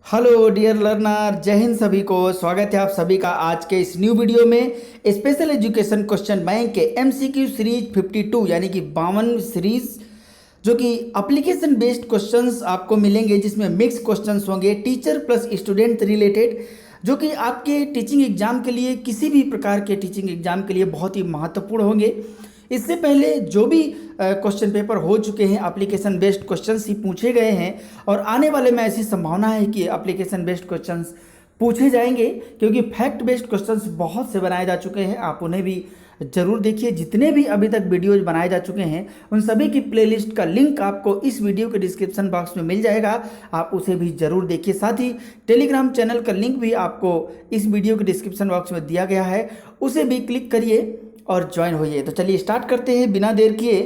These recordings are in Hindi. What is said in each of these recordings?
हेलो डियर लर्नर, जय हिंद सभी को। स्वागत है आप सभी का आज के इस न्यू वीडियो में। स्पेशल एजुकेशन क्वेश्चन बैंक के एमसीक्यू सीरीज 52 यानी कि 52 सीरीज जो कि एप्लीकेशन बेस्ड क्वेश्चंस आपको मिलेंगे, जिसमें मिक्स क्वेश्चंस होंगे टीचर प्लस स्टूडेंट रिलेटेड, जो कि आपके टीचिंग एग्जाम के लिए, किसी भी प्रकार के टीचिंग एग्जाम के लिए बहुत ही महत्वपूर्ण होंगे। इससे पहले जो भी क्वेश्चन पेपर हो चुके हैं एप्लीकेशन बेस्ड क्वेश्चंस ही पूछे गए हैं, और आने वाले में ऐसी संभावना है कि एप्लीकेशन बेस्ड क्वेश्चंस पूछे जाएंगे, क्योंकि फैक्ट बेस्ड क्वेश्चंस बहुत से बनाए जा चुके हैं। आप उन्हें भी जरूर देखिए। जितने भी अभी तक वीडियोज बनाए जा चुके हैं उन सभी की प्लेलिस्ट का लिंक आपको इस वीडियो के डिस्क्रिप्शन बॉक्स में मिल जाएगा, आप उसे भी जरूर देखिए। साथ ही टेलीग्राम चैनल का लिंक भी आपको इस वीडियो के डिस्क्रिप्शन बॉक्स में दिया गया है, उसे भी क्लिक करिए और ज्वाइन होइए। तो चलिए स्टार्ट करते हैं बिना देर किए।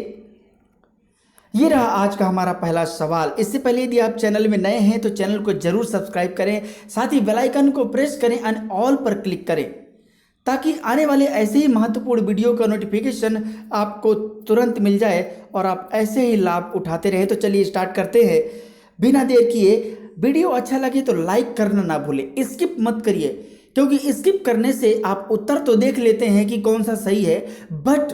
ये रहा आज का हमारा पहला सवाल। इससे पहले यदि आप चैनल में नए हैं तो चैनल को जरूर सब्सक्राइब करें, साथ ही बेल आइकन को प्रेस करें एंड ऑल पर क्लिक करें, ताकि आने वाले ऐसे ही महत्वपूर्ण वीडियो का नोटिफिकेशन आपको तुरंत मिल जाए और आप ऐसे ही लाभ उठाते रहें। तो चलिए स्टार्ट करते हैं बिना देर किए। वीडियो अच्छा लगे तो लाइक करना ना भूलें, स्किप मत करिए, क्योंकि स्किप करने से आप उत्तर तो देख लेते हैं कि कौन सा सही है, बट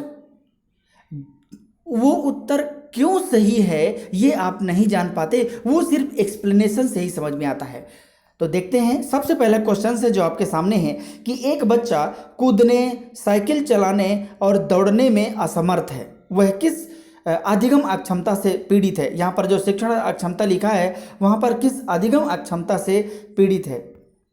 वो उत्तर क्यों सही है ये आप नहीं जान पाते, वो सिर्फ एक्सप्लेनेशन से ही समझ में आता है। तो देखते हैं। सबसे पहला क्वेश्चन है जो आपके सामने है कि एक बच्चा कूदने, साइकिल चलाने और दौड़ने में असमर्थ है, वह किस अधिगम अक्षमता से पीड़ित है। यहाँ पर जो शिक्षण अक्षमता लिखा है वहाँ पर किस अधिगम अक्षमता से पीड़ित है।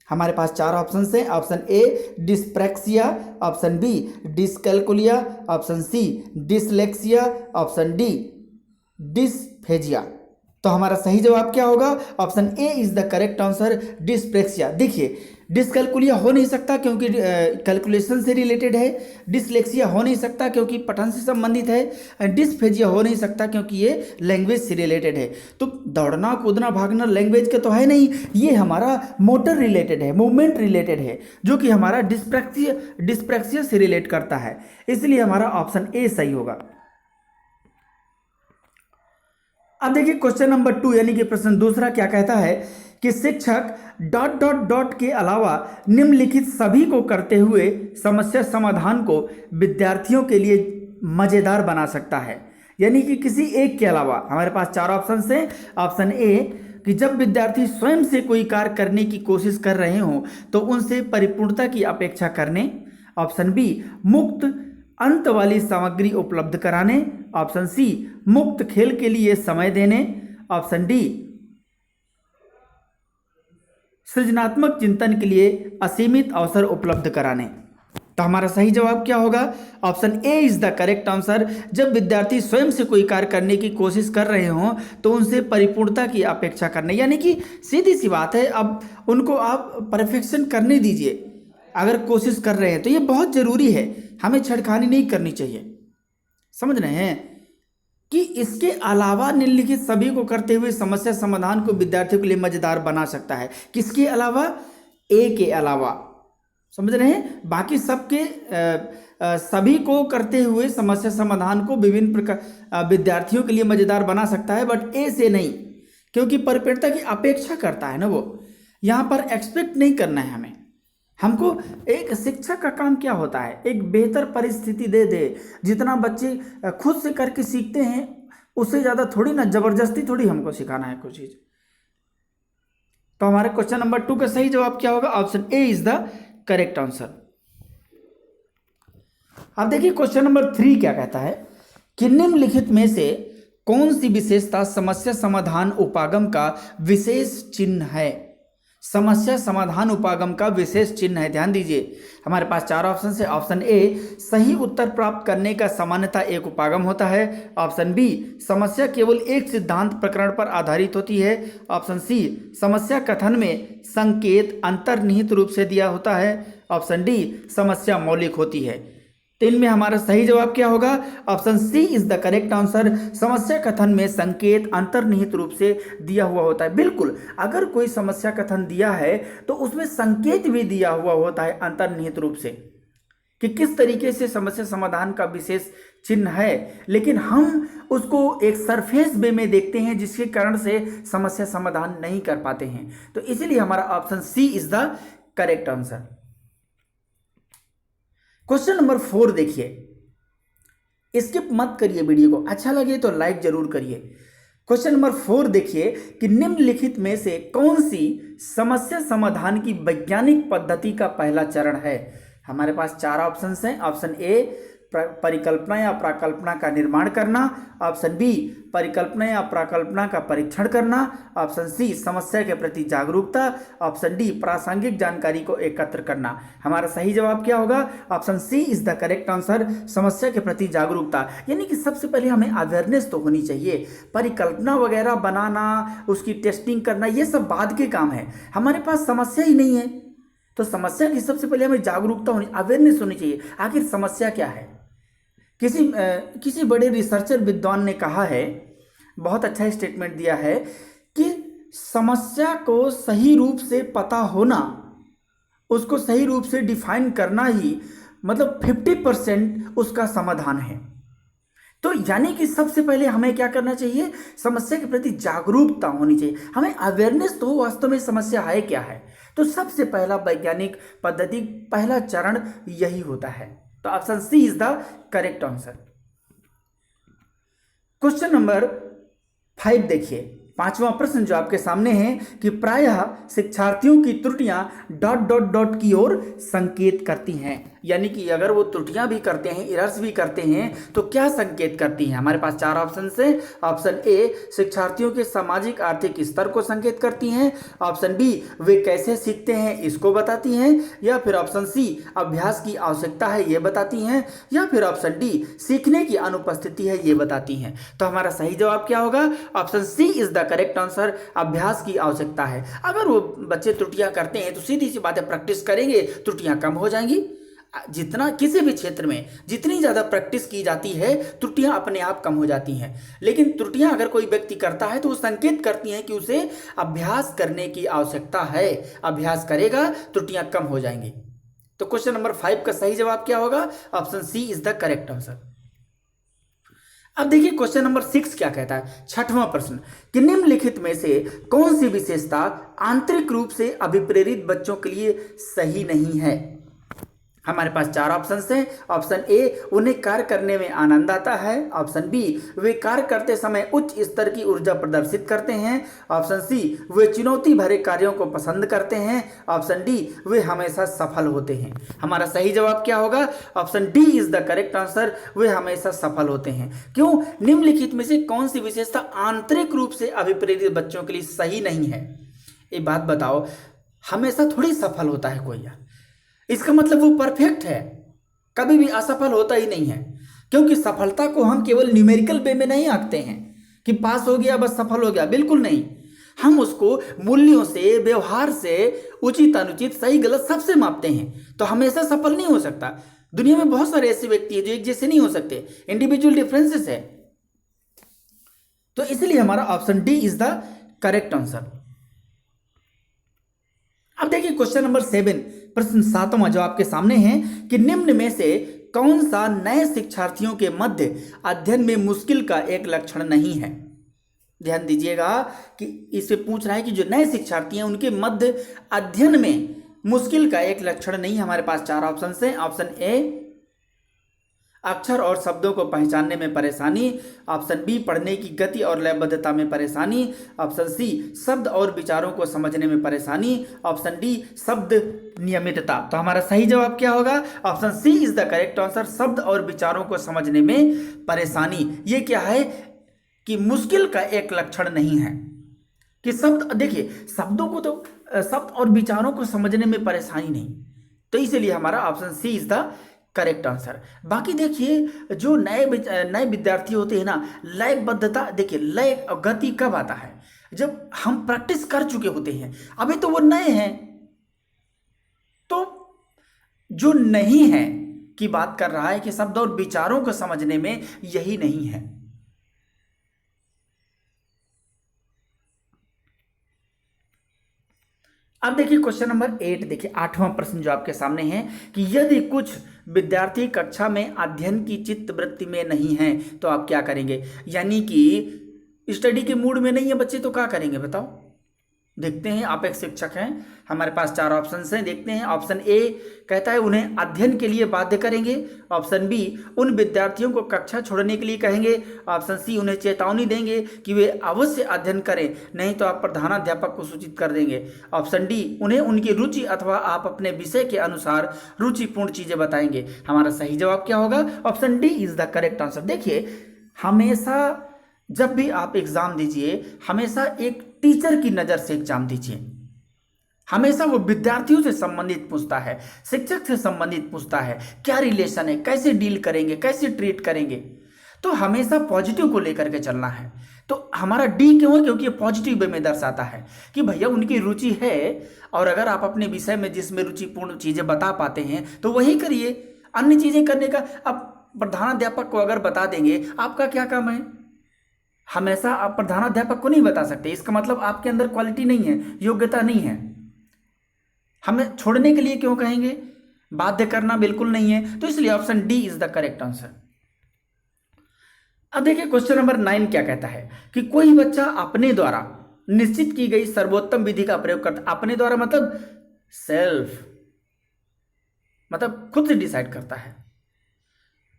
हमारे पास चार ऑप्शन हैं। Option A dyspraxia, option B dyscalculia, option C dyslexia, option D dysphagia. तो हमारा सही जवाब क्या होगा? Option A is the correct answer, dyspraxia. देखिए, डिसकैलकुलिया हो नहीं सकता क्योंकि कैलकुलेशन से रिलेटेड है, डिसलेक्सिया हो नहीं सकता क्योंकि पठन से संबंधित है, डिसफेजिया हो नहीं सकता क्योंकि ये लैंग्वेज से रिलेटेड है। तो दौड़ना, कूदना, भागना लैंग्वेज का तो है नहीं, ये हमारा मोटर रिलेटेड है, मूवमेंट रिलेटेड है, जो कि हमारा डिस्प्रैक्सिया से रिलेट करता है। इसलिए हमारा ऑप्शन ए सही होगा। अब देखिए क्वेश्चन नंबर 2 यानी कि प्रश्न दूसरा क्या कहता है कि शिक्षक डॉट डॉट डॉट के अलावा निम्नलिखित सभी को करते हुए समस्या समाधान को विद्यार्थियों के लिए मजेदार बना सकता है। यानी कि किसी एक के अलावा हमारे पास चार ऑप्शन हैं। ऑप्शन ए कि जब विद्यार्थी स्वयं से कोई कार्य करने की कोशिश कर रहे हों तो उनसे परिपूर्णता की अपेक्षा करने। ऑप्शन बी मुक्त अंत वाली सामग्री उपलब्ध कराने। ऑप्शन सी मुक्त खेल के लिए समय देने। ऑप्शन डी सृजनात्मक चिंतन के लिए असीमित अवसर उपलब्ध कराने। तो हमारा सही जवाब क्या होगा? Option A is the correct answer. जब विद्यार्थी स्वयं से कोई कार्य करने की कोशिश कर रहे हों तो उनसे परिपूर्णता की अपेक्षा करने, यानी कि सीधी सी बात है, अब उनको आप परफेक्शन करने दीजिए। अगर कोशिश कर रहे हैं तो ये बहुत जरूरी है, हमें छेड़खानी नहीं करनी चाहिए। समझ रहे हैं कि इसके अलावा निम्नलिखित सभी को करते हुए समस्या समाधान को विद्यार्थियों के लिए मजेदार बना सकता है। किसके अलावा? ए के अलावा। समझ रहे हैं? बाकी सबके सभी को करते हुए समस्या समाधान को विभिन्न प्रकार विद्यार्थियों के लिए मजेदार बना सकता है, बट ए से नहीं, क्योंकि परिपूर्णता की अपेक्षा करता है ना वो। यहाँ पर एक्सपेक्ट नहीं करना है हमें। हमको एक शिक्षक का काम क्या होता है? एक बेहतर परिस्थिति दे दे। जितना बच्चे खुद से करके सीखते हैं उससे ज़्यादा थोड़ी ना, जबरदस्ती थोड़ी हमको सिखाना है कुछ चीज़। तो हमारे क्वेश्चन नंबर 2 का सही जवाब क्या होगा? Option A is the correct answer. अब देखिए क्वेश्चन नंबर 3 क्या कहता है कि निम्नलिखित में से कौन सी विशेषता समस्या समाधान उपागम का विशेष चिन्ह है? समस्या समाधान उपागम का विशेष चिन्ह है। ध्यान दीजिए, हमारे पास चार ऑप्शन है। ऑप्शन ए सही उत्तर प्राप्त करने का सामान्यतः एक उपागम होता है। ऑप्शन बी समस्या केवल एक सिद्धांत प्रकरण पर आधारित होती है। ऑप्शन सी समस्या कथन में संकेत अंतर्निहित रूप से दिया होता है। ऑप्शन डी समस्या मौलिक होती है। तो इनमें हमारा सही जवाब क्या होगा? Option C is the correct answer. समस्या कथन में संकेत अंतर्निहित रूप से दिया हुआ होता है। बिल्कुल, अगर कोई समस्या कथन दिया है तो उसमें संकेत भी दिया हुआ होता है अंतर्निहित रूप से, कि किस तरीके से समस्या समाधान का विशेष चिन्ह है, लेकिन हम उसको एक सरफेस वे में देखते हैं जिसके कारण से समस्या समाधान नहीं कर पाते हैं। तो इसीलिए हमारा option C is the correct answer. Question number 4 देखिए, स्किप मत करिए, वीडियो को अच्छा लगे तो लाइक जरूर करिए। क्वेश्चन नंबर 4 देखिए कि निम्नलिखित में से कौन सी समस्या समाधान की वैज्ञानिक पद्धति का पहला चरण है। हमारे पास 4 ऑप्शन हैं। ऑप्शन ए परिकल्पना या प्राकल्पना का निर्माण करना, ऑप्शन बी परिकल्पना या प्राकल्पना का परीक्षण करना, ऑप्शन सी समस्या के प्रति जागरूकता, ऑप्शन डी प्रासंगिक जानकारी को एकत्र करना। हमारा सही जवाब क्या होगा? Option C is the correct answer, समस्या के प्रति जागरूकता। यानी कि सबसे पहले हमें अवेयरनेस तो होनी चाहिए। परिकल्पना वगैरह बनाना, उसकी टेस्टिंग करना, ये सब बाद के काम है। हमारे पास समस्या ही नहीं है, तो समस्या की सबसे पहले हमें जागरूकता होनी, अवेयरनेस होनी चाहिए। आखिर समस्या क्या है? किसी बड़े रिसर्चर विद्वान ने कहा है, बहुत अच्छा स्टेटमेंट दिया है कि समस्या को सही रूप से पता होना, उसको सही रूप से डिफाइन करना ही मतलब 50% उसका समाधान है। तो यानी कि सबसे पहले हमें क्या करना चाहिए? समस्या के प्रति जागरूकता होनी चाहिए, हमें अवेयरनेस तो वास्तव में समस्या है क्या है। तो सबसे पहला वैज्ञानिक पद्धति, पहला चरण यही होता है। तो option C is the correct answer. Question number 5 देखिए, 5वां प्रश्न जो आपके सामने है कि प्रायः शिक्षार्थियों की त्रुटियां ... की ओर संकेत करती हैं। यानी कि अगर वो त्रुटियां भी करते हैं, एरर्स भी करते हैं, तो क्या संकेत करती हैं? हमारे पास 4 ऑप्शन है। ऑप्शन ए शिक्षार्थियों के सामाजिक आर्थिक स्तर को संकेत करती हैं, ऑप्शन बी वे कैसे सीखते हैं इसको बताती हैं, या फिर ऑप्शन सी अभ्यास की आवश्यकता है ये बताती हैं, या फिर ऑप्शन डी सीखने की अनुपस्थिति है ये बताती हैं। तो हमारा सही जवाब क्या होगा? Option C is the correct answer, अभ्यास की आवश्यकता है। अगर वो बच्चे त्रुटियां करते हैं तो सीधी सी बात है, प्रैक्टिस करेंगे, त्रुटियां कम हो जाएंगी। जितना किसी भी क्षेत्र में जितनी ज़्यादा प्रैक्टिस की जाती है, त्रुटियां अपने आप कम हो जाती हैं। लेकिन त्रुटियां अगर कोई व्यक्ति करता है तो वो संकेत करती हैं कि उसे अभ्यास करने की आवश्यकता है, अभ्यास करेगा त्रुटियां कम हो जाएंगी। तो क्वेश्चन नंबर 5 का सही जवाब क्या होगा? Option C is the correct answer. अब देखिए क्वेश्चन नंबर 6 क्या कहता है, 6वां प्रश्न कि निम्नलिखित में से कौन सी विशेषता आंतरिक रूप से अभिप्रेरित बच्चों के लिए सही नहीं है। हमारे पास 4 ऑप्शन हैं। ऑप्शन ए उन्हें कार्य करने में आनंद आता है, ऑप्शन बी वे कार्य करते समय उच्च स्तर की ऊर्जा प्रदर्शित करते हैं, ऑप्शन सी वे चुनौती भरे कार्यों को पसंद करते हैं, ऑप्शन डी वे हमेशा सफल होते हैं। हमारा सही जवाब क्या होगा? Option D is the correct answer, वे हमेशा सफल होते हैं। क्यों? निम्नलिखित में से कौन सी विशेषता आंतरिक रूप से अभिप्रेरित बच्चों के लिए सही नहीं है? ये बात बताओ, हमेशा थोड़ी सफल होता है कोई, इसका मतलब वो परफेक्ट है, कभी भी असफल होता ही नहीं है। क्योंकि सफलता को हम केवल न्यूमेरिकल वे में नहीं आंकते हैं कि पास हो गया बस सफल हो गया, बिल्कुल नहीं। हम उसको मूल्यों से, व्यवहार से, उचित अनुचित, सही गलत सबसे मापते हैं। तो हमेशा सफल नहीं हो सकता। दुनिया में बहुत सारे ऐसे व्यक्ति हैं जो एक जैसे नहीं हो सकते, इंडिविजुअल डिफरेंसेस है। तो इसलिए हमारा option D is the correct answer. अब देखिए क्वेश्चन नंबर 7, प्रश्न 7वां जो आपके सामने है कि निम्न में से कौन सा नए शिक्षार्थियों के मध्य अध्ययन में मुश्किल का एक लक्षण नहीं है। ध्यान दीजिएगा कि इससे पूछ रहा है कि जो नए शिक्षार्थी हैं उनके मध्य अध्ययन में मुश्किल का एक लक्षण नहीं। हमारे पास 4 ऑप्शन हैं। ऑप्शन ए अक्षर और शब्दों को पहचानने में परेशानी, ऑप्शन बी पढ़ने की गति और लयबद्धता में परेशानी, ऑप्शन सी शब्द और विचारों को समझने में परेशानी, ऑप्शन डी शब्द नियमितता। तो हमारा सही जवाब क्या होगा? Option C is the correct answer, शब्द और विचारों को समझने में परेशानी। ये क्या है कि मुश्किल का एक लक्षण नहीं है कि शब्द, देखिए शब्दों को तो, शब्द और विचारों को समझने में परेशानी नहीं। तो इसलिए हमारा option C is the correct answer. बाकी देखिए जो नए विद्यार्थी होते हैं ना, लयबद्धता, देखिए लय गति कब आता है? जब हम प्रैक्टिस कर चुके होते हैं। अभी तो वो नए हैं, तो जो नहीं है की बात कर रहा है कि शब्द और विचारों को समझने में यही नहीं है। अब देखिए क्वेश्चन नंबर 8, देखिए 8वां प्रश्न जो आपके सामने है कि यदि कुछ विद्यार्थी कक्षा में अध्ययन की चित्त वृत्ति में नहीं है तो आप क्या करेंगे। यानी कि स्टडी के मूड में नहीं है बच्चे तो क्या करेंगे बताओ। देखते हैं, आप एक शिक्षक हैं, हमारे पास 4 ऑप्शन हैं, देखते हैं। ऑप्शन ए कहता है उन्हें अध्ययन के लिए बाध्य करेंगे। ऑप्शन बी उन विद्यार्थियों को कक्षा छोड़ने के लिए कहेंगे। ऑप्शन सी उन्हें चेतावनी देंगे कि वे अवश्य अध्ययन करें, नहीं तो आप प्रधानाध्यापक को सूचित कर देंगे। ऑप्शन डी उन्हें उनकी रुचि अथवा आप अपने विषय के अनुसार रुचिपूर्ण चीजें बताएंगे। हमारा सही जवाब क्या होगा? Option D is the correct answer. देखिए, हमेशा जब भी आप एग्जाम दीजिए, हमेशा एक टीचर की नज़र से एग्जाम दीजिए। हमेशा वो विद्यार्थियों से संबंधित पूछता है, शिक्षक से संबंधित पूछता है, क्या रिलेशन है, कैसे डील करेंगे, कैसे ट्रीट करेंगे। तो हमेशा पॉजिटिव को लेकर के चलना है। तो हमारा डी क्यों है? क्योंकि ये पॉजिटिव वे में दर्शाता है कि भैया उनकी रुचि है, और अगर आप अपने विषय में जिसमें रुचिपूर्ण चीज़ें बता पाते हैं तो वही करिए। अन्य चीज़ें करने का, अब प्रधानाध्यापक को अगर बता देंगे, आपका क्या काम है? हमेशा आप प्रधानाध्यापक को नहीं बता सकते, इसका मतलब आपके अंदर क्वालिटी नहीं है, योग्यता नहीं है। हमें छोड़ने के लिए क्यों कहेंगे? बाध्य करना बिल्कुल नहीं है, तो इसलिए option D is the correct answer. अब देखिए क्वेश्चन नंबर 9 क्या कहता है कि कोई बच्चा अपने द्वारा निश्चित की गई सर्वोत्तम विधि का प्रयोग करता। अपने द्वारा मतलब सेल्फ, मतलब खुद से डिसाइड करता है,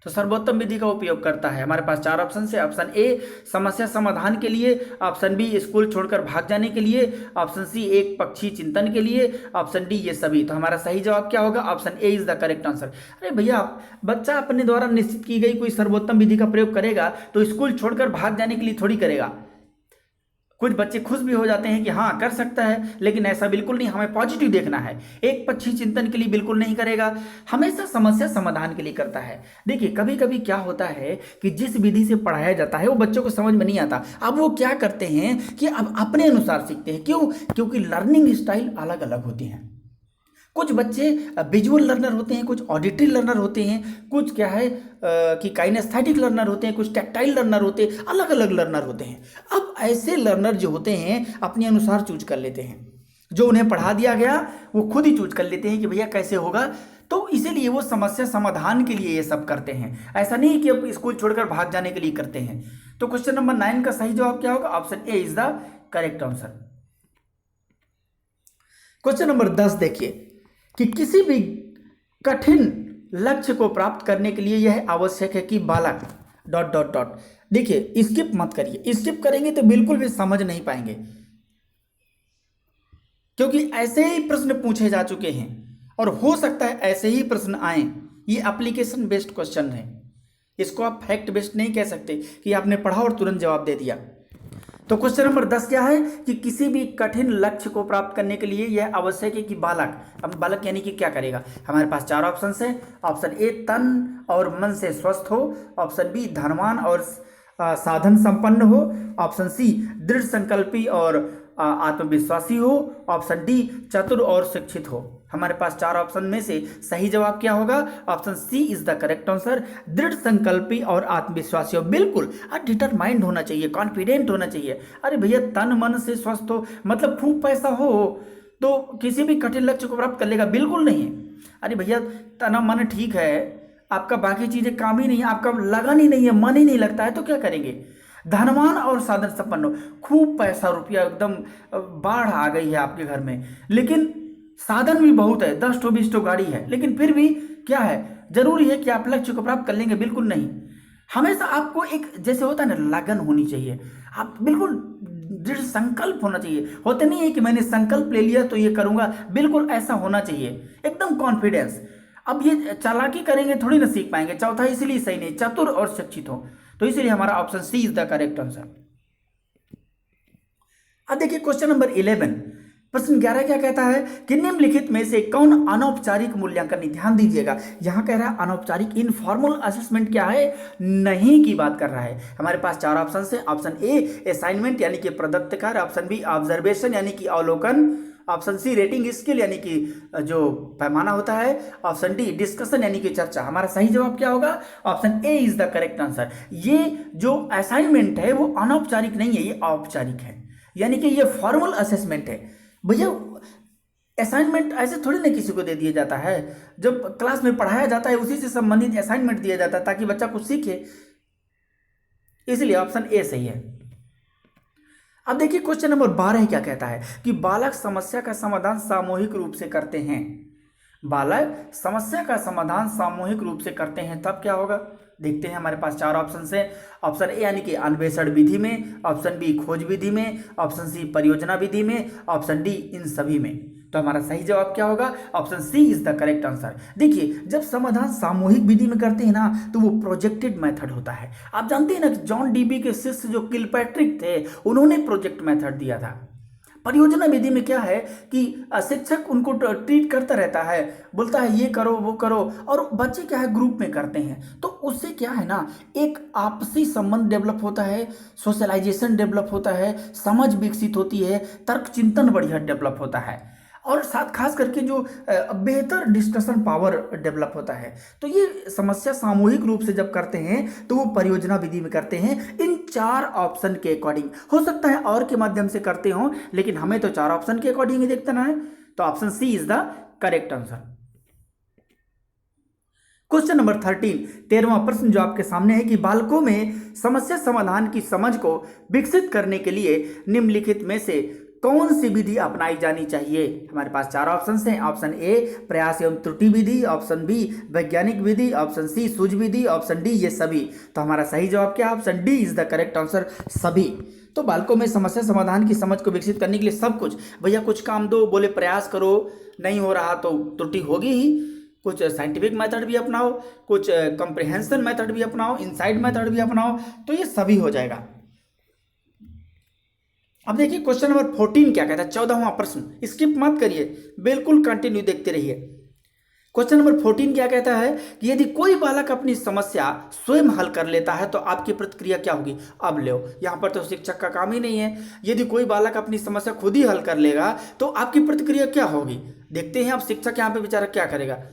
तो सर्वोत्तम विधि का उपयोग करता है। हमारे पास 4 ऑप्शन है। ऑप्शन ए समस्या समाधान के लिए, ऑप्शन बी स्कूल छोड़कर भाग जाने के लिए, ऑप्शन सी एक पक्षी चिंतन के लिए, ऑप्शन डी ये सभी। तो हमारा सही जवाब क्या होगा? Option A is the correct answer. अरे भैया, बच्चा अपने द्वारा निश्चित की गई कोई सर्वोत्तम विधि का प्रयोग करेगा तो स्कूल छोड़कर भाग जाने के लिए थोड़ी करेगा। कुछ बच्चे खुश भी हो जाते हैं कि हाँ कर सकता है, लेकिन ऐसा बिल्कुल नहीं, हमें पॉजिटिव देखना है। एक पक्षी चिंतन के लिए बिल्कुल नहीं करेगा, हमेशा समस्या समाधान के लिए करता है। देखिए कभी कभी क्या होता है कि जिस विधि से पढ़ाया जाता है वो बच्चों को समझ में नहीं आता। अब वो क्या करते हैं कि अब अपने अनुसार सीखते हैं। क्यों? क्योंकि लर्निंग स्टाइल अलग अलग होती हैं। कुछ बच्चे विजुअल लर्नर होते हैं, कुछ ऑडिटरी लर्नर होते हैं, कुछ क्या है कि काइनेस्थेटिक लर्नर होते हैं, कुछ टैक्टाइल लर्नर होते हैं, अलग अलग लर्नर होते हैं। अब ऐसे लर्नर जो होते हैं अपने अनुसार चूज कर लेते हैं, जो उन्हें पढ़ा दिया गया वो खुद ही चूज कर लेते हैं कि भैया कैसे होगा। तो इसीलिए वो समस्या समाधान के लिए ये सब करते हैं, ऐसा नहीं कि अब स्कूल छोड़कर भाग जाने के लिए करते हैं। तो क्वेश्चन नंबर 9 का सही जवाब क्या होगा? Option A is the correct answer. Question number 10 देखिए कि किसी भी कठिन लक्ष्य को प्राप्त करने के लिए यह आवश्यक है कि बालक ... देखिए स्किप मत करिए, स्किप करेंगे तो बिल्कुल भी समझ नहीं पाएंगे, क्योंकि ऐसे ही प्रश्न पूछे जा चुके हैं और हो सकता है ऐसे ही प्रश्न आए। ये एप्लीकेशन बेस्ड क्वेश्चन है, इसको आप फैक्ट बेस्ड नहीं कह सकते कि आपने पढ़ा और तुरंत जवाब दे दिया। तो क्वेश्चन नंबर 10 क्या है कि किसी भी कठिन लक्ष्य को प्राप्त करने के लिए यह आवश्यक है कि बालक... अब बालक यानी कि क्या करेगा? हमारे पास 4 ऑप्शन है। ऑप्शन ए तन और मन से स्वस्थ हो, ऑप्शन बी धनवान और साधन संपन्न हो, ऑप्शन सी दृढ़ संकल्पी और आत्मविश्वासी हो, ऑप्शन डी चतुर और शिक्षित हो। हमारे पास 4 ऑप्शन में से सही जवाब क्या होगा? Option C is the correct answer. दृढ़ संकल्पी और आत्मविश्वासी हो, बिल्कुल डिटरमाइंड होना चाहिए, कॉन्फिडेंट होना चाहिए। अरे भैया तन मन से स्वस्थ हो मतलब खूब पैसा हो तो किसी भी कठिन लक्ष्य को प्राप्त कर लेगा? बिल्कुल नहीं। अरे भैया तना मन ठीक है, आपका बाकी चीजें काम ही नहीं है, आपका लगन ही नहीं है, मन ही नहीं लगता है, तो क्या करेंगे? धनवान और साधन संपन्न हो, खूब पैसा रुपया एकदम बाढ़ आ गई है आपके घर में, लेकिन साधन भी बहुत है, 10 तो 20 तो गाड़ी है, लेकिन फिर भी क्या है, जरूरी है कि आप लक्ष्य को प्राप्त कर लेंगे? बिल्कुल नहीं। हमेशा आपको एक जैसे होता है ना लगन होनी चाहिए, आप बिल्कुल दृढ़ संकल्प होना चाहिए। होते नहीं है कि मैंने संकल्प ले लिया तो ये करूंगा, बिल्कुल ऐसा होना चाहिए, एकदम कॉन्फिडेंस। अब ये चालाकी करेंगे थोड़ी ना सीख पाएंगे। चौथा इसलिए सही नहीं, चतुर और शिक्षित हो, तो इसलिए हमारा option C is the correct answer. अब देखिए क्वेश्चन नंबर 11, प्रश्न 11 क्या कहता है कि निम्नलिखित में से कौन अनौपचारिक मूल्यांकन, ध्यान दीजिएगा, यहां कह रहा है अनौपचारिक, इनफॉर्मल असेसमेंट क्या है, नहीं की बात कर रहा है। हमारे पास 4 ऑप्शन है। ऑप्शन ए असाइनमेंट यानी कि प्रदत्त कार्य, ऑप्शन बी ऑब्जर्वेशन यानी कि अवलोकन, ऑप्शन सी रेटिंग स्केल यानी कि जो पैमाना होता है, ऑप्शन डी डिस्कशन यानी कि चर्चा। हमारा सही जवाब क्या होगा? Option A is the correct answer. ये जो असाइनमेंट है वो अनौपचारिक नहीं है, ये औपचारिक है, यानी कि ये फॉर्मल असेसमेंट है। भैया असाइनमेंट ऐसे थोड़ी ना किसी को दे दिया जाता है, जब क्लास में पढ़ाया जाता है उसी से संबंधित असाइनमेंट दिया जाता है ताकि बच्चा कुछ सीखे, इसलिए ऑप्शन ए सही है। अब देखिए क्वेश्चन नंबर 12 क्या कहता है कि बालक समस्या का समाधान सामूहिक रूप से करते हैं। बालक समस्या का समाधान सामूहिक रूप से करते हैं तब क्या होगा, देखते हैं। हमारे पास 4 ऑप्शन है। ऑप्शन ए यानी कि अन्वेषण विधि में, ऑप्शन बी खोज विधि में, ऑप्शन सी परियोजना विधि में, ऑप्शन डी इन सभी में। तो हमारा सही जवाब क्या होगा, option C is the correct answer. देखिए जब समाधान सामूहिक विधि में करते हैं ना तो वो प्रोजेक्टेड मेथड होता है। आप जानते हैं ना कि जॉन डीबी के शिष्य जो किलपैट्रिक थे उन्होंने प्रोजेक्ट मेथड दिया था। परियोजना विधि में क्या है कि शिक्षक उनको ट्रीट करता रहता है, बोलता है ये करो वो करो, और बच्चे क्या है ग्रुप में करते हैं, तो उससे क्या है ना एक आपसी संबंध डेवलप होता है, सोशलाइजेशन डेवलप होता है, समझ विकसित होती है, तर्क चिंतन बढ़िया डेवलप होता है, और साथ खास करके जो बेहतर डिस्कशन पावर डेवलप होता है। तो ये समस्या सामूहिक रूप से जब करते हैं तो वो परियोजना विधि में करते हैं इन 4 ऑप्शन के अकॉर्डिंग। हो सकता है और के माध्यम से करते हो, लेकिन हमें तो 4 ऑप्शन के अकॉर्डिंग ही देखना है। तो option C is the correct answer. Question number 13वां प्रश्न जो आपके सामने है कि बालकों में समस्या समाधान की समझ को विकसित करने के लिए निम्नलिखित में से कौन सी विधि अपनाई जानी चाहिए। हमारे पास 4 ऑप्शन हैं। ऑप्शन ए प्रयास एवं त्रुटि विधि, ऑप्शन बी वैज्ञानिक विधि, ऑप्शन सी सूझ विधि, ऑप्शन डी ये सभी। तो हमारा सही जवाब क्या है, option D is the correct answer, सभी। तो बालकों में समस्या समाधान की समझ को विकसित करने के लिए सब कुछ, भैया कुछ काम दो, बोले प्रयास करो, नहीं हो रहा तो त्रुटि होगी ही, कुछ साइंटिफिक मेथड भी अपनाओ, कुछ कंप्रिहेंशन मेथड भी अपनाओ, इनसाइड मेथड भी अपनाओ, तो ये सभी हो जाएगा। अब देखिए क्वेश्चन नंबर 14 क्या कहता है, 14वां प्रश्न, स्किप मत करिए, बिल्कुल कंटिन्यू देखते रहिए। क्वेश्चन नंबर 14 क्या कहता है कि यदि कोई बालक अपनी समस्या स्वयं हल कर लेता है तो आपकी प्रतिक्रिया क्या होगी। अब लो, यहां पर तो शिक्षक का काम ही नहीं है, यदि कोई बालक अपनी समस्या खुद ही हल कर लेगा तो आपकी प्रतिक्रिया क्या होगी। देखते हैं अब शिक्षक यहाँ पे बेचारा क्या करेगा।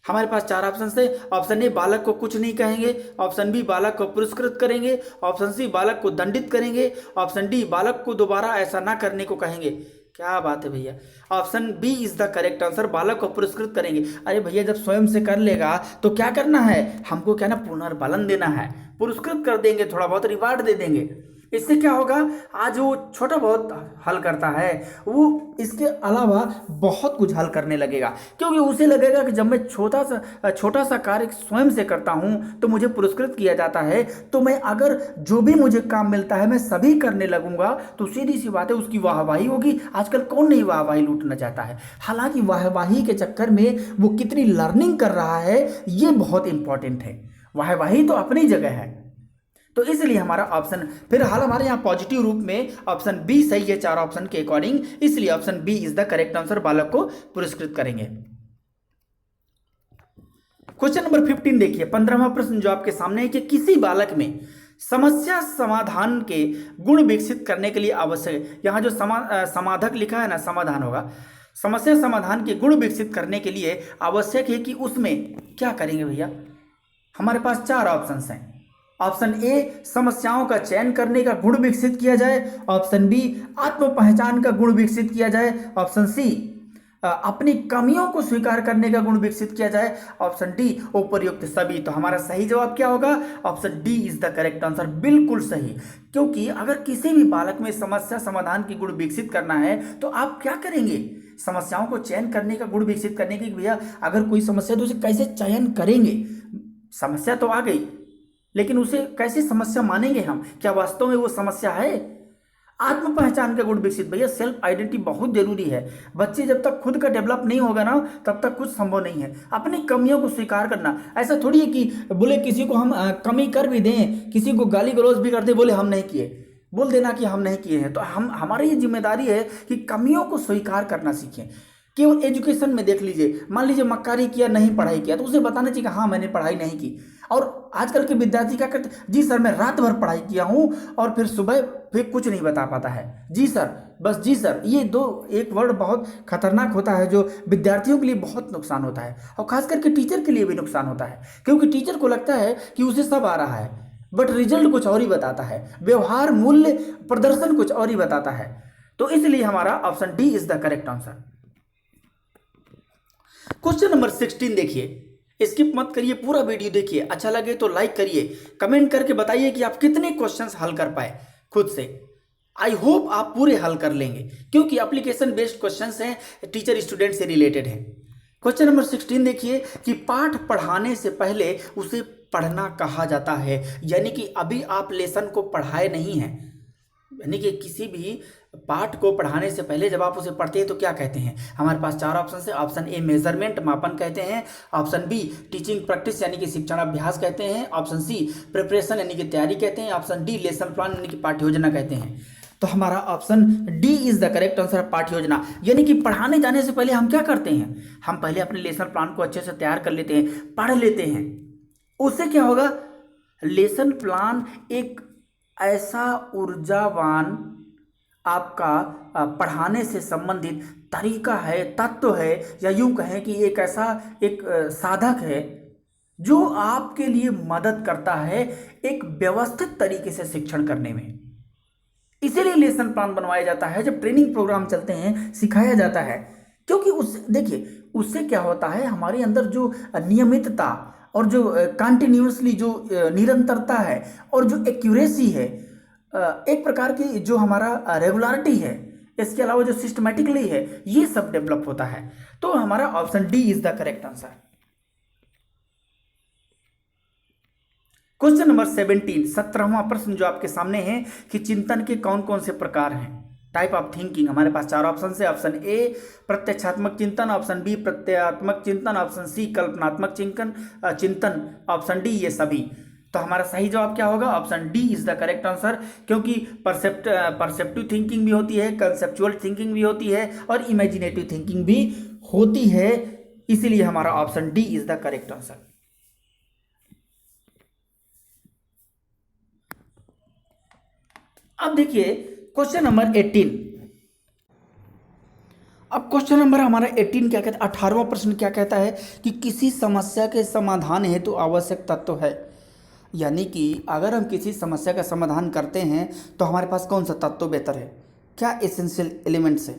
हमारे पास 4 ऑप्शन है। ऑप्शन ए बालक को कुछ नहीं कहेंगे, ऑप्शन बी बालक को पुरस्कृत करेंगे, ऑप्शन सी बालक को दंडित करेंगे, ऑप्शन डी बालक को दोबारा ऐसा ना करने को कहेंगे। क्या बात है भैया, option B is the correct answer, बालक को पुरस्कृत करेंगे। अरे भैया जब स्वयं से कर लेगा तो क्या करना है, हमको क्या ना पुनर्बलन देना है, पुरस्कृत कर देंगे, थोड़ा बहुत रिवार्ड दे देंगे। इससे क्या होगा, आज वो छोटा बहुत हल करता है, वो इसके अलावा बहुत कुछ हल करने लगेगा, क्योंकि उसे लगेगा कि जब मैं छोटा सा कार्य स्वयं से करता हूँ तो मुझे पुरस्कृत किया जाता है, तो मैं अगर जो भी मुझे काम मिलता है मैं सभी करने लगूंगा तो सीधी सी बात है उसकी वाहवाही होगी। आजकल कौन नहीं वाहवाही लूटना चाहता है, हालांकि वाहवाही के चक्कर में वो कितनी लर्निंग कर रहा है ये बहुत इंपॉर्टेंट है। वाहवाही तो अपनी जगह है, तो इसलिए हमारा ऑप्शन फिलहाल हमारे यहाँ पॉजिटिव रूप में ऑप्शन बी सही है 4 ऑप्शन के अकॉर्डिंग, इसलिए option B is the correct answer, बालक को पुरस्कृत करेंगे। क्वेश्चन नंबर 15 देखिए, 15वां प्रश्न जो आपके सामने है कि किसी बालक में समस्या समाधान के गुण विकसित करने के लिए आवश्यक है। यहाँ जो समाधक लिखा है ना, समाधान होगा, समस्या समाधान के गुण विकसित करने के लिए आवश्यक है कि उसमें क्या करेंगे भैया। हमारे पास 4 ऑप्शन हैं। ऑप्शन ए समस्याओं का चयन करने का गुण विकसित किया जाए, ऑप्शन बी आत्म पहचान का गुण विकसित किया जाए, ऑप्शन सी अपनी कमियों को स्वीकार करने का गुण विकसित किया जाए, ऑप्शन डी उपर्युक्त सभी। तो हमारा सही जवाब क्या होगा, option D is the correct answer, बिल्कुल सही। क्योंकि अगर किसी भी बालक में समस्या समाधान की गुण विकसित करना है तो आप क्या करेंगे, समस्याओं को चयन करने का गुण विकसित करने की, भैया अगर कोई समस्या तो उसे कैसे चयन करेंगे। समस्या तो आ गई, लेकिन उसे कैसे समस्या मानेंगे हम, क्या वास्तव में वो समस्या है। आत्म पहचान का गुण विकसित, भैया सेल्फ आइडेंटिटी बहुत जरूरी है। बच्चे जब तक खुद का डेवलप नहीं होगा ना तब तक कुछ संभव नहीं है। अपनी कमियों को स्वीकार करना, ऐसा थोड़ी है कि बोले किसी को हम कमी कर भी दें, किसी को गाली गलौज भी कर दे, बोले हम नहीं किए, बोल देना कि हम नहीं किए हैं। तो हमारी ये जिम्मेदारी है कि कमियों को स्वीकार करना सीखें। केवल एजुकेशन में देख लीजिए, मान लीजिए मक्कारी किया, नहीं पढ़ाई किया, तो उसे बताना चाहिए हाँ मैंने पढ़ाई नहीं की। और आजकल के विद्यार्थी क्या करते, जी सर मैं रात भर पढ़ाई किया हूँ, और फिर सुबह फिर कुछ नहीं बता पाता है, जी सर बस जी सर। ये एक वर्ड बहुत खतरनाक होता है जो विद्यार्थियों के लिए बहुत नुकसान होता है, और खास करके टीचर के लिए भी नुकसान होता है, क्योंकि टीचर को लगता है कि उसे सब आ रहा है, बट रिजल्ट कुछ और ही बताता है, व्यवहार मूल्य प्रदर्शन कुछ और ही बताता है। तो इसलिए हमारा option D is the correct answer. Question number 16 देखिए, स्किप मत करिए, पूरा वीडियो देखिए, अच्छा लगे तो लाइक करिए, कमेंट करके बताइए कि आप कितने क्वेश्चंस हल कर पाए खुद से। आई होप आप पूरे हल कर लेंगे क्योंकि एप्लीकेशन बेस्ड क्वेश्चंस हैं, टीचर स्टूडेंट से रिलेटेड हैं। क्वेश्चन नंबर 16 देखिए कि पाठ पढ़ाने से पहले उसे पढ़ना कहा जाता है, यानी कि अभी आप लेसन को पढ़ाए नहीं हैं, यानी कि किसी भी पाठ को पढ़ाने से पहले जब आप उसे पढ़ते हैं तो क्या कहते हैं। हमारे पास 4 ऑप्शन है। ऑप्शन ए मेजरमेंट मापन कहते हैं, ऑप्शन बी टीचिंग प्रैक्टिस यानी कि शिक्षण अभ्यास कहते हैं, ऑप्शन सी प्रिपरेशन यानी कि तैयारी कहते हैं, ऑप्शन डी लेसन प्लान यानी कि पाठ्य योजना कहते हैं। तो हमारा option D is the correct answer, पाठ्य योजना। यानी कि पढ़ाने जाने से पहले हम क्या करते हैं, हम पहले अपने लेसन प्लान को अच्छे से तैयार कर लेते हैं, पढ़ लेते हैं। उससे क्या होगा, लेसन प्लान एक ऐसा ऊर्जावान आपका पढ़ाने से संबंधित तरीका है, तत्व है, या यूं कहें कि एक ऐसा एक साधक है जो आपके लिए मदद करता है एक व्यवस्थित तरीके से शिक्षण करने में। इसीलिए लेसन प्लान बनवाया जाता है, जब ट्रेनिंग प्रोग्राम चलते हैं सिखाया जाता है, क्योंकि उस देखिए उससे क्या होता है, हमारे अंदर जो नियमितता और जो कंटिन्यूअसली जो निरंतरता है और जो एक्यूरेसी है, एक प्रकार की जो हमारा रेगुलरिटी है, इसके अलावा जो सिस्टमेटिकली है, ये सब डेवलप होता है। तो हमारा option D is the correct answer. Question number 17, 17वां प्रश्न जो आपके सामने है कि चिंतन के कौन कौन से प्रकार हैं, टाइप ऑफ थिंकिंग। हमारे पास 4 ऑप्शन है। ऑप्शन ए प्रत्यक्षात्मक चिंतन, ऑप्शन बी प्रत्ययात्मक चिंतन, ऑप्शन सी कल्पनात्मक चिंतन, ऑप्शन डी ये सभी। तो हमारा सही जवाब क्या होगा, option D is the correct answer, क्योंकि परसेप्टिव थिंकिंग भी होती है, कंसेप्चुअल थिंकिंग भी होती है और इमेजिनेटिव थिंकिंग भी होती है, इसीलिए हमारा option D is the correct answer. अब देखिए क्वेश्चन नंबर 18। अब क्वेश्चन नंबर हमारा 18 क्या कहता है, 18वां प्रश्न क्या कहता है कि किसी समस्या के समाधान हेतु तो आवश्यक तत्व है। यानी कि अगर हम किसी समस्या का समाधान करते हैं तो हमारे पास कौन सा तत्व बेहतर है, क्या एसेंशियल एलिमेंट्स है।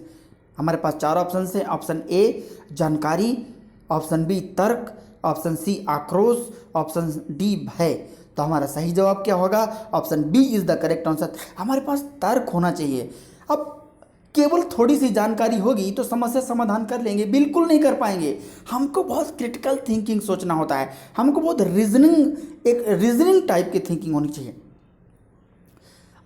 हमारे पास 4 ऑप्शन है। ऑप्शन ए जानकारी, ऑप्शन बी तर्क, ऑप्शन सी आक्रोश, ऑप्शन डी भय। तो हमारा सही जवाब क्या होगा, option B is the correct answer. हमारे पास तर्क होना चाहिए। अब केवल थोड़ी सी जानकारी होगी तो समस्या समाधान कर लेंगे, बिल्कुल नहीं कर पाएंगे। हमको बहुत क्रिटिकल थिंकिंग सोचना होता है, हमको बहुत रीजनिंग टाइप की थिंकिंग होनी चाहिए।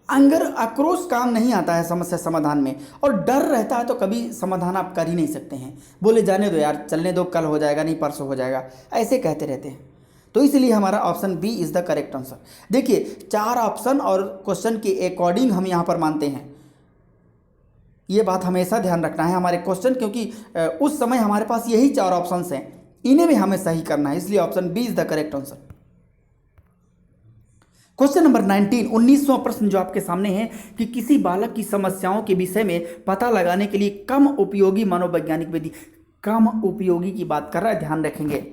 अगर आक्रोश काम नहीं आता है समस्या समाधान में और डर रहता है तो कभी समाधान आप कर ही नहीं सकते हैं। बोले जाने दो यार, चलने दो, कल हो जाएगा, नहीं परसों हो जाएगा, ऐसे कहते रहते हैं। तो इसलिए हमारा option B is the correct answer. देखिए 4 ऑप्शन और क्वेश्चन के अकॉर्डिंग हम यहाँ पर मानते हैं, ये बात हमेशा ध्यान रखना है हमारे क्वेश्चन, क्योंकि उस समय हमारे पास यही 4 ऑप्शन हैं, इन्हें भी हमें सही करना है, इसलिए option B is the correct answer. Question number 19, 19वां प्रश्न जो आपके सामने है कि किसी बालक की समस्याओं के विषय में पता लगाने के लिए कम उपयोगी मनोवैज्ञानिक विधि, कम उपयोगी की बात कर रहा है, ध्यान रखेंगे।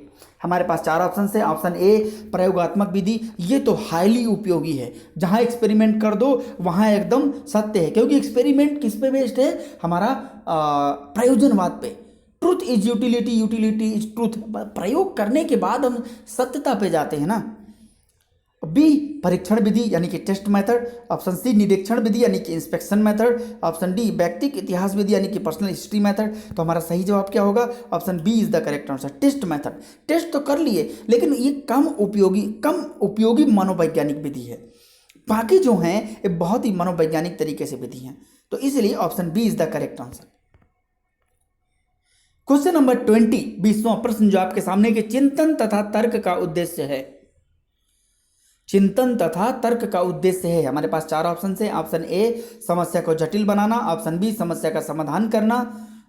हमारे पास 4 ऑप्शन है। ऑप्शन ए प्रयोगात्मक विधि, ये तो हाईली उपयोगी है, जहां एक्सपेरिमेंट कर दो वहां एकदम सत्य है, क्योंकि एक्सपेरिमेंट किस पे बेस्ड है, हमारा प्रयोजनवाद पे। Truth is utility, utility is truth, प्रयोग करने के बाद हम सत्यता पे जाते हैं ना। बी परीक्षण विधि यानी कि टेस्ट मेथड, ऑप्शन सी निरीक्षण विधि यानी कि इंस्पेक्शन मेथड, ऑप्शन डी व्यक्तिगत इतिहास विधि यानी कि पर्सनल हिस्ट्री मेथड। तो हमारा सही जवाब क्या होगा, option B is the correct answer, test method. Test तो कर लिए लेकिन ये कम उपयोगी मनोवैज्ञानिक विधि है, बाकी जो हैं ये बहुत ही मनोवैज्ञानिक तरीके से विधि हैं, तो इसलिए option B is the correct answer. Question number 20, 20वां प्रश्न जो आपके सामने के चिंतन तथा तर्क का उद्देश्य है, चिंतन तथा तर्क का उद्देश्य है। हमारे पास 4 ऑप्शन है। ऑप्शन ए समस्या को जटिल बनाना, ऑप्शन बी समस्या का समाधान करना,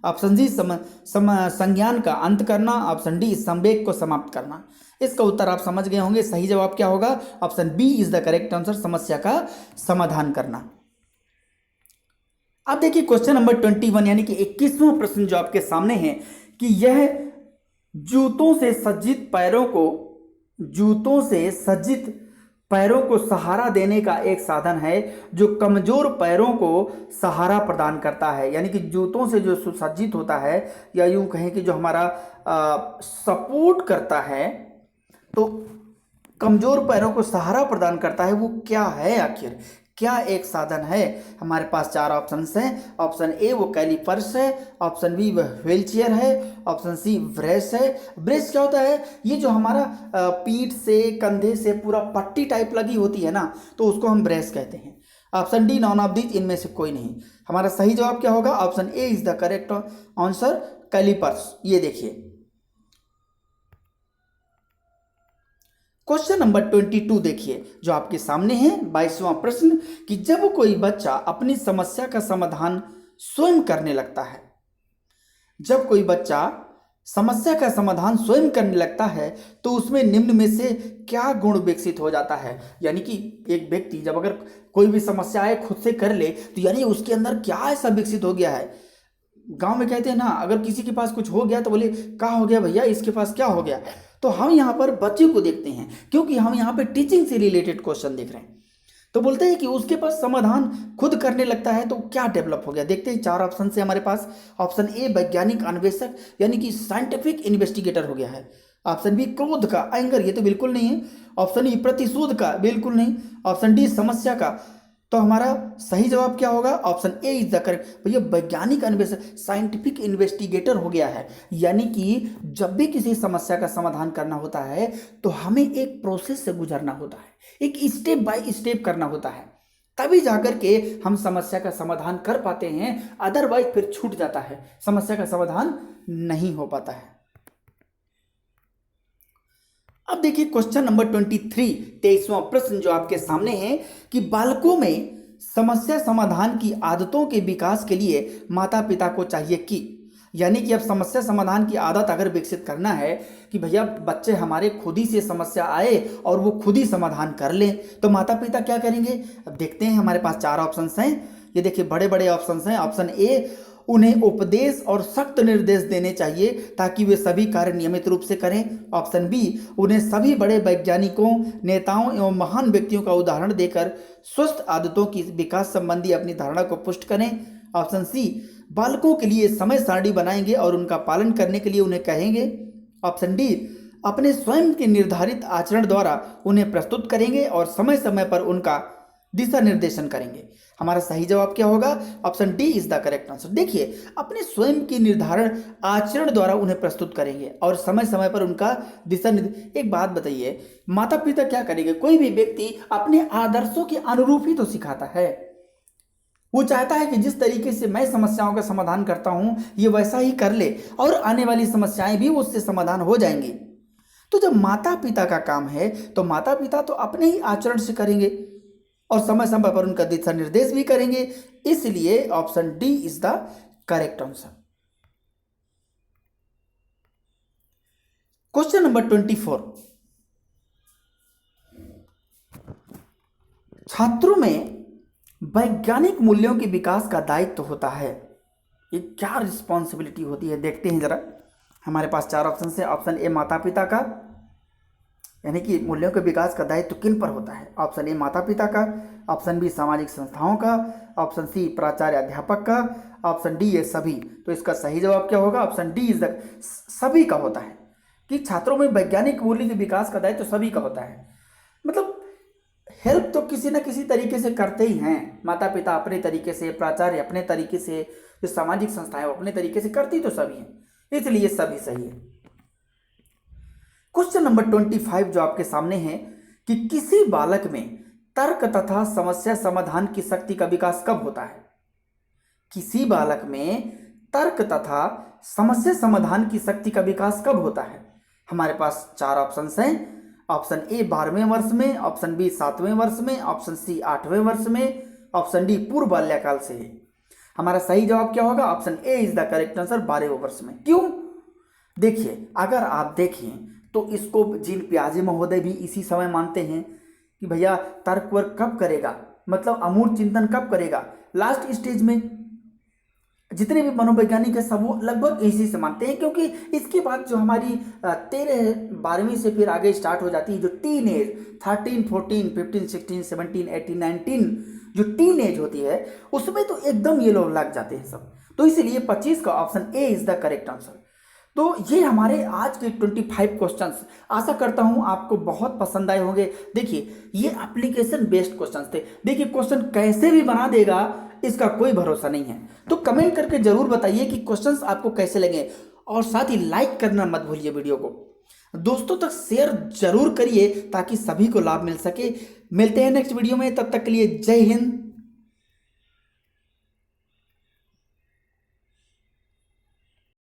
ऑप्शन सी संज्ञान का अंत करना, ऑप्शन डी संवेग को समाप्त करना। इसका उत्तर आप समझ गए होंगे, सही जवाब क्या होगा, option B is the correct answer, समस्या का समाधान करना। अब देखिए क्वेश्चन नंबर 21 यानी कि 21वां प्रश्न जो आपके सामने है कि यह जूतों से सज्जित पैरों को सहारा देने का एक साधन है जो कमजोर पैरों को सहारा प्रदान करता है, यानी कि जूतों से जो सुसज्जित होता है या यूं कहें कि जो हमारा सपोर्ट करता है, तो कमजोर पैरों को सहारा प्रदान करता है, वो क्या है आखिर, क्या एक साधन है। हमारे पास चार ऑप्शंस हैं। ऑप्शन ए वो कैलिपर्स है, ऑप्शन बी वह व्हील चेयर है, ऑप्शन सी ब्रेस है। ब्रेस क्या होता है, ये जो हमारा पीठ से कंधे से पूरा पट्टी टाइप लगी होती है ना, तो उसको हम ब्रेस कहते हैं। Option D none of these, इनमें से कोई नहीं। हमारा सही जवाब क्या होगा, option A is the correct answer, callipers. ये देखिए क्वेश्चन नंबर 22 देखिए जो आपके सामने है, 22वां प्रश्न, कि जब कोई बच्चा अपनी समस्या का समाधान स्वयं करने लगता है, जब कोई बच्चा समस्या का समाधान स्वयं करने लगता है तो उसमें निम्न में से क्या गुण विकसित हो जाता है। यानी कि एक व्यक्ति जब अगर कोई भी समस्या है खुद से कर ले तो यानी उसके अंदर क्या ऐसा विकसित हो गया है। गांव में कहते हैं ना, अगर किसी के पास कुछ हो गया तो बोले क्या हो गया भैया, इसके पास क्या हो गया। तो हम यहाँ पर बच्चे को देखते हैं, क्योंकि हम यहाँ पे टीचिंग से रिलेटेड क्वेश्चन देख रहे हैं, तो बोलते हैं कि उसके पास समाधान खुद करने लगता है तो क्या डेवलप हो गया। देखते हैं चार ऑप्शन से हमारे पास। ऑप्शन ए वैज्ञानिक अन्वेषक, यानी कि साइंटिफिक इन्वेस्टिगेटर हो गया है। ऑप्शन बी क्रोध का, एंगर, ये तो बिल्कुल नहीं है। ऑप्शन ई प्रतिशोध का, बिल्कुल नहीं। ऑप्शन डी समस्या का। तो हमारा सही जवाब क्या होगा, option A is the correct. भैया वैज्ञानिक अन्वेषक, साइंटिफिक इन्वेस्टिगेटर हो गया है। यानी कि जब भी किसी समस्या का समाधान करना होता है तो हमें एक प्रोसेस से गुजरना होता है, एक स्टेप बाय स्टेप करना होता है, तभी जाकर के हम समस्या का समाधान कर पाते हैं। अदरवाइज फिर छूट जाता है, समस्या का समाधान नहीं हो पाता है। अब देखिए क्वेश्चन नंबर 23, 23वां प्रश्न जो आपके सामने है, कि बालकों में समस्या समाधान की आदतों के विकास के लिए माता पिता को चाहिए कि, यानी कि अब समस्या समाधान की आदत अगर विकसित करना है कि भैया बच्चे हमारे खुद ही से समस्या आए और वो खुद ही समाधान कर लें, तो माता पिता क्या करेंगे। अब देखते हैं, हमारे पास चार ऑप्शंस हैं। ये देखिए बड़े बड़े ऑप्शंस हैं। ऑप्शन ए, उन्हें उपदेश और सख्त निर्देश देने चाहिए ताकि वे सभी कार्य नियमित रूप से करें। ऑप्शन बी, उन्हें सभी बड़े वैज्ञानिकों, नेताओं एवं महान व्यक्तियों का उदाहरण देकर स्वस्थ आदतों की विकास संबंधी अपनी धारणा को पुष्ट करें। ऑप्शन सी, बालकों के लिए समय सारणी बनाएंगे और उनका पालन करने के लिए उन्हें कहेंगे। ऑप्शन डी, अपने स्वयं के निर्धारित आचरण द्वारा उन्हें प्रस्तुत करेंगे और समय समय पर उनका दिशा निर्देशन करेंगे। हमारा सही जवाब क्या होगा, option D is the correct answer. देखिए अपने स्वयं की निर्धारण आचरण द्वारा उन्हें प्रस्तुत करेंगे और समय समय पर उनका दिशा निर्देश। एक बात बताइए, माता पिता क्या करेंगे, कोई भी व्यक्ति अपने आदर्शों के अनुरूप ही तो सिखाता है। वो चाहता है कि जिस तरीके से मैं समस्याओं का समाधान करता हूं ये वैसा ही कर ले और आने वाली समस्याएं भी उससे समाधान हो जाएंगी। तो जब माता पिता का काम है तो माता पिता तो अपने ही आचरण से करेंगे और समय समय पर उनका दिशा निर्देश भी करेंगे। इसलिए option D is the correct answer. Question number 24, छात्रों में वैज्ञानिक मूल्यों के विकास का दायित्व होता है, ये क्या रिस्पॉन्सिबिलिटी होती है, देखते हैं जरा। हमारे पास चार ऑप्शन है। ऑप्शन ए माता पिता का, यानी कि मूल्यों के विकास का दायित्व किन पर होता है। ऑप्शन ए माता पिता का, ऑप्शन बी सामाजिक संस्थाओं का, ऑप्शन सी प्राचार्य अध्यापक का, ऑप्शन डी ये सभी। तो इसका सही जवाब क्या होगा, ऑप्शन डी इज द सभी का होता है, कि छात्रों में वैज्ञानिक मूल्य के विकास का दायित्व सभी का होता है। मतलब हेल्प तो किसी न किसी तरीके से करते ही हैं, माता पिता अपने तरीके से, प्राचार्य अपने तरीके से, जो सामाजिक संस्थाएं अपने तरीके से करती तो सभी हैं, इसलिए सभी सही है। क्वेश्चन नंबर 25 जो आपके सामने है, कि किसी बालक में तर्क तथा समस्या समाधान की शक्ति का विकास कब होता है। किसी बालक में तर्क तथा समस्या समाधान की शक्ति का विकास कब होता है। हमारे पास चार ऑप्शन हैं। ऑप्शन ए 12वें वर्ष में, ऑप्शन बी 7वें वर्ष में, ऑप्शन सी 8वें वर्ष में, ऑप्शन डी पूर्व बाल्यकाल से है। हमारा सही जवाब क्या होगा, option A is the correct answer, 12वें वर्ष में। क्यों, देखिए अगर आप देखें तो इसको जीन पियाजे महोदय भी इसी समय मानते हैं कि भैया तर्क वर्क कब करेगा, मतलब अमूर्त चिंतन कब करेगा, लास्ट स्टेज में, जितने भी मनोवैज्ञानिक है सब वो लगभग इसी से मानते हैं, क्योंकि इसके बाद जो हमारी 13-12वीं से फिर आगे स्टार्ट हो जाती है जो टीन एज, 13, 14, 15, 16, 17, 18, 19 जो टीन एज होती है उसमें तो एकदम ये लोग लग जाते हैं सब। तो इसलिए 25 का option A is the correct answer. तो ये हमारे आज के 25 क्वेश्चंस, आशा करता हूं आपको बहुत पसंद आए होंगे। देखिए ये एप्लीकेशन बेस्ड क्वेश्चंस थे। देखिए क्वेश्चन कैसे भी बना देगा इसका कोई भरोसा नहीं है। तो कमेंट करके जरूर बताइए कि क्वेश्चंस आपको कैसे लगे, और साथ ही लाइक करना मत भूलिए, वीडियो को दोस्तों तक शेयर जरूर करिए ताकि सभी को लाभ मिल सके। मिलते हैं नेक्स्ट वीडियो में, तब तक के लिए जय हिंद,